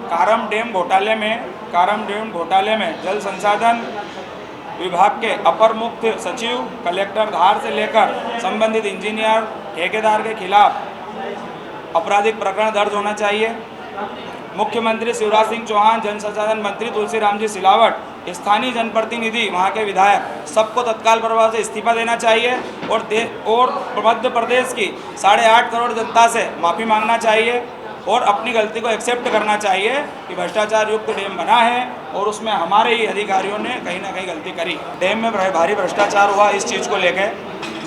कारम डैम घोटाले में जल संसाधन विभाग के अपर मुख्य सचिव, कलेक्टर धार से लेकर संबंधित इंजीनियर, ठेकेदार के खिलाफ आपराधिक प्रकरण दर्ज होना चाहिए। मुख्यमंत्री शिवराज सिंह चौहान, जल संसाधन मंत्री तुलसीराम जी सिलावट, स्थानीय जनप्रतिनिधि, वहाँ के विधायक, सबको तत्काल प्रभाव से इस्तीफा देना चाहिए और मध्य प्रदेश की 8.5 करोड़ जनता से माफ़ी मांगना चाहिए और अपनी गलती को एक्सेप्ट करना चाहिए कि भ्रष्टाचार युक्त डैम बना है और उसमें हमारे ही अधिकारियों ने कहीं ना कहीं गलती करी। डैम में भारी भ्रष्टाचार हुआ, इस चीज़ को लेकर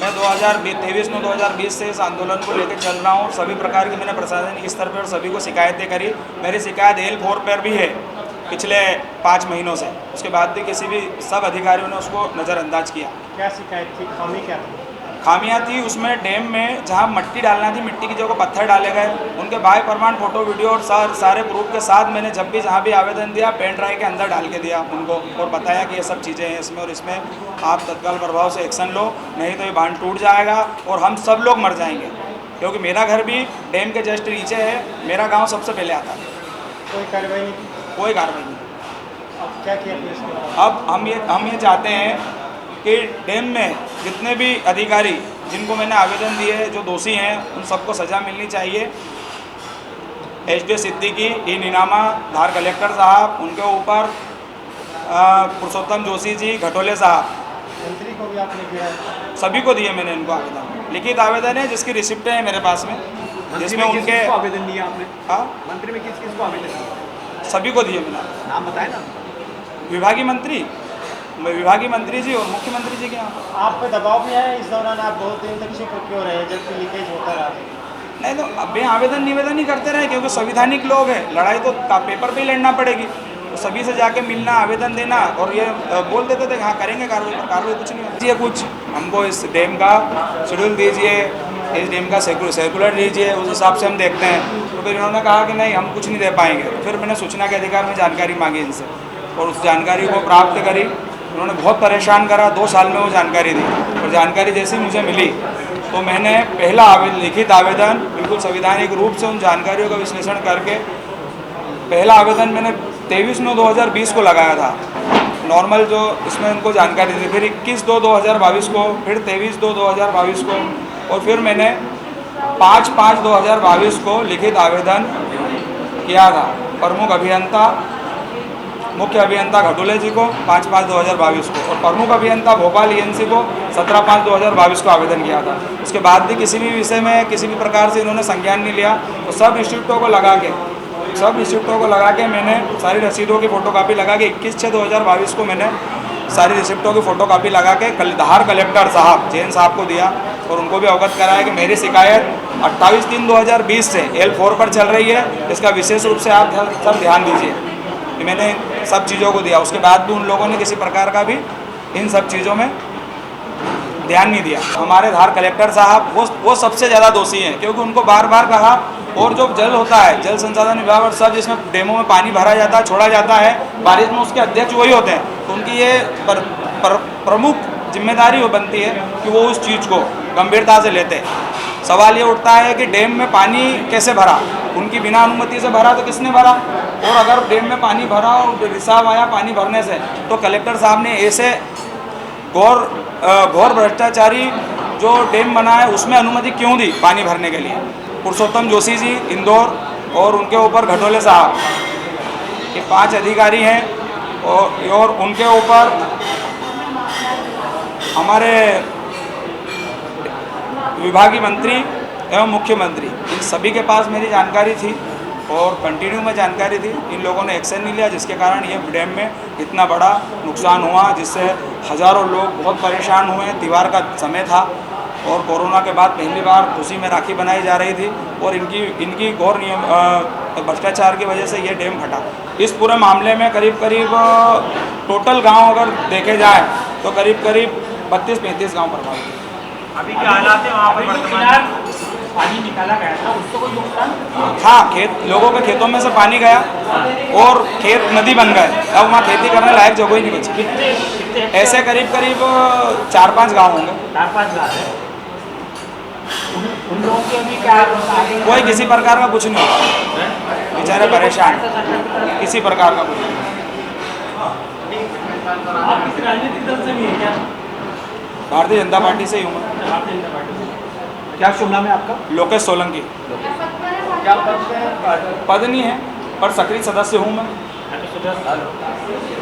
मैं 2023 से इस आंदोलन को लेकर चल रहा हूँ और सभी प्रकार की मैंने प्रशासनिक स्तर पर सभी को शिकायतें करी। मेरी शिकायत L4 पर भी है पिछले 5 महीनों से, उसके बाद भी सब अधिकारियों ने उसको नज़रअंदाज किया। क्या शिकायत थी? खामी क्या थी? खामियां थी उसमें, डैम में जहां मिट्टी डालना थी, मिट्टी की जगह पत्थर डाले गए। उनके बाय प्रमाण फोटो वीडियो और सारे प्रूफ के साथ मैंने जब भी जहां भी आवेदन दिया पेन ड्राइव के अंदर डाल के दिया उनको और बताया कि ये सब चीज़ें हैं इसमें और इसमें आप तत्काल प्रभाव से एक्शन लो, नहीं तो ये बांध टूट जाएगा और हम सब लोग मर जाएंगे। क्योंकि मेरा घर भी डैम के जस्ट नीचे है, मेरा गाँव सबसे पहले आता है। कोई कार्रवाई नहीं? कोई कार्रवाई नहीं। अब क्या किया पुलिस ने? अब हम ये चाहते हैं कि डैम में जितने भी अधिकारी जिनको मैंने आवेदन दिए, जो दोषी हैं, उन सबको सज़ा मिलनी चाहिए। HD सिद्दीकी, ई नीनामा, धार कलेक्टर साहब, उनके ऊपर पुरुषोत्तम जोशी जी, घटोले साहब, मंत्री को भी आपने दिया? सभी को दिए मैंने इनको आवेदन। लिखित आवेदन है जिसकी रिसिप्टें हैं मेरे पास में, जिसमें उनके आवेदन दिया आपने? हाँ, मंत्री में किस को आवेदन दिया? सभी को दिए मैंने। नाम बताए ना। विभागीय मंत्री जी और मुख्यमंत्री जी के यहाँ। आप पे दबाव भी है इस दौरान? आप बहुत दिन तक चुप क्यों रहे जबकि लीकेज होता रहा? नहीं तो अभी आवेदन निवेदन ही करते रहे क्योंकि संवैधानिक लोग हैं, लड़ाई तो पेपर पे ही लड़ना पड़ेगी। तो सभी से जाके मिलना, आवेदन देना और ये बोल देते थे हाँ करेंगे कार्रवाई कुछ नहीं होती है। कुछ हमको इस डैम का शेड्यूल दीजिए, इस डैम का सर्कुलर दीजिए, उस हिसाब से हम देखते हैं। तो फिर इन्होंने कहा कि नहीं हम कुछ नहीं दे पाएंगे। तो फिर मैंने सूचना के अधिकार में जानकारी मांगी इनसे और उस जानकारी को प्राप्त करी। उन्होंने बहुत परेशान करा, 2 साल में वो जानकारी दी और जानकारी जैसी मुझे मिली तो मैंने पहला लिखित आवेदन बिल्कुल संवैधानिक रूप से उन जानकारियों का विश्लेषण करके पहला आवेदन मैंने 23/9/2020 को लगाया था नॉर्मल, जो इसमें उनको जानकारी दी। फिर 21/2/2022 को, फिर 23/2/2022 को और फिर मैंने 5/5/2022 को लिखित आवेदन किया था प्रमुख अभियंता, मुख्य अभियंता घटोले जी को 5/5/2022 को और प्रमुख अभियंता भोपाल ENC को 17/5/2022 को आवेदन किया था। उसके बाद भी किसी भी विषय में किसी भी प्रकार से इन्होंने संज्ञान नहीं लिया। तो सब रिसिप्टों को लगा के मैंने सारी रसीदों की फ़ोटोकॉपी लगा के 21/6/2022 को मैंने सारी रिसिप्टों की फ़ोटोकॉपी लगा के धार कलेक्टर साहब जैन साहब को दिया और उनको भी अवगत कराया कि मेरी शिकायत 28/3/2020 से L4 पर चल रही है, इसका विशेष रूप से आप सब ध्यान दीजिए। मैंने सब चीज़ों को दिया। उसके बाद भी उन लोगों ने किसी प्रकार का भी इन सब चीज़ों में ध्यान नहीं दिया। हमारे धार कलेक्टर साहब वो सबसे ज़्यादा दोषी हैं क्योंकि उनको बार बार कहा। और जो जल होता है, जल संसाधन विभाग और सब जिसमें डैमों में पानी भरा जाता है, छोड़ा जाता है, बारिश में उसके अध्यक्ष वही होते हैं। तो उनकी ये प्रमुख जिम्मेदारी बनती है कि वो उस चीज़ को गंभीरता से लेते हैं। सवाल ये उठता है कि डैम में पानी कैसे भरा, उनकी बिना अनुमति से भरा तो किसने भरा? और अगर डैम में पानी भरा और रिसाव आया पानी भरने से तो कलेक्टर साहब ने ऐसे घोर भ्रष्टाचारी जो डैम बना है उसमें अनुमति क्यों दी पानी भरने के लिए? पुरुषोत्तम जोशी जी इंदौर और उनके ऊपर घटोले साहब, ये 5 अधिकारी हैं और उनके ऊपर हमारे विभागीय मंत्री एवं मुख्यमंत्री, इन सभी के पास मेरी जानकारी थी और कंटिन्यू में जानकारी थी। इन लोगों ने एक्शन नहीं लिया जिसके कारण ये डैम में इतना बड़ा नुकसान हुआ, जिससे हज़ारों लोग बहुत परेशान हुए। त्योहार का समय था और कोरोना के बाद पहली बार खुशी में राखी बनाई जा रही थी और इनकी घोर भ्रष्टाचार की वजह से ये डैम फटा। इस पूरे मामले में करीब टोटल गांव अगर देखे जाए तो करीब 32-35 गांव प्रभावित हैं। अभी क्या हालात है वहाँ पर? पानी निकाला गया था, उसको कोई नुकसान? हाँ, लोगों के खेतों में से पानी गया और खेत नदी बन गए। अब वहाँ खेती करने लायक जगह ही नहीं बची। ऐसे करीब 4-5 गाँव होंगे। 4-5 गाँव है। उन लोगों के अभी क्या? कोई किसी प्रकार का कुछ नहीं हुआ। बेचारे परेशान हैं। किसी प्रकार का कुछ नहीं। आप किसी राजनीतिक दल से भी हैं क्या? भारतीय जनता पार्टी से ही हूँ मैं। भारतीय जनता पार्टी से। क्या शुभ नाम है आपका? लोकेश सोलंकी। क्या पद है? पद नहीं है पर सक्रिय सदस्य हूँ मैं। तो सदस्य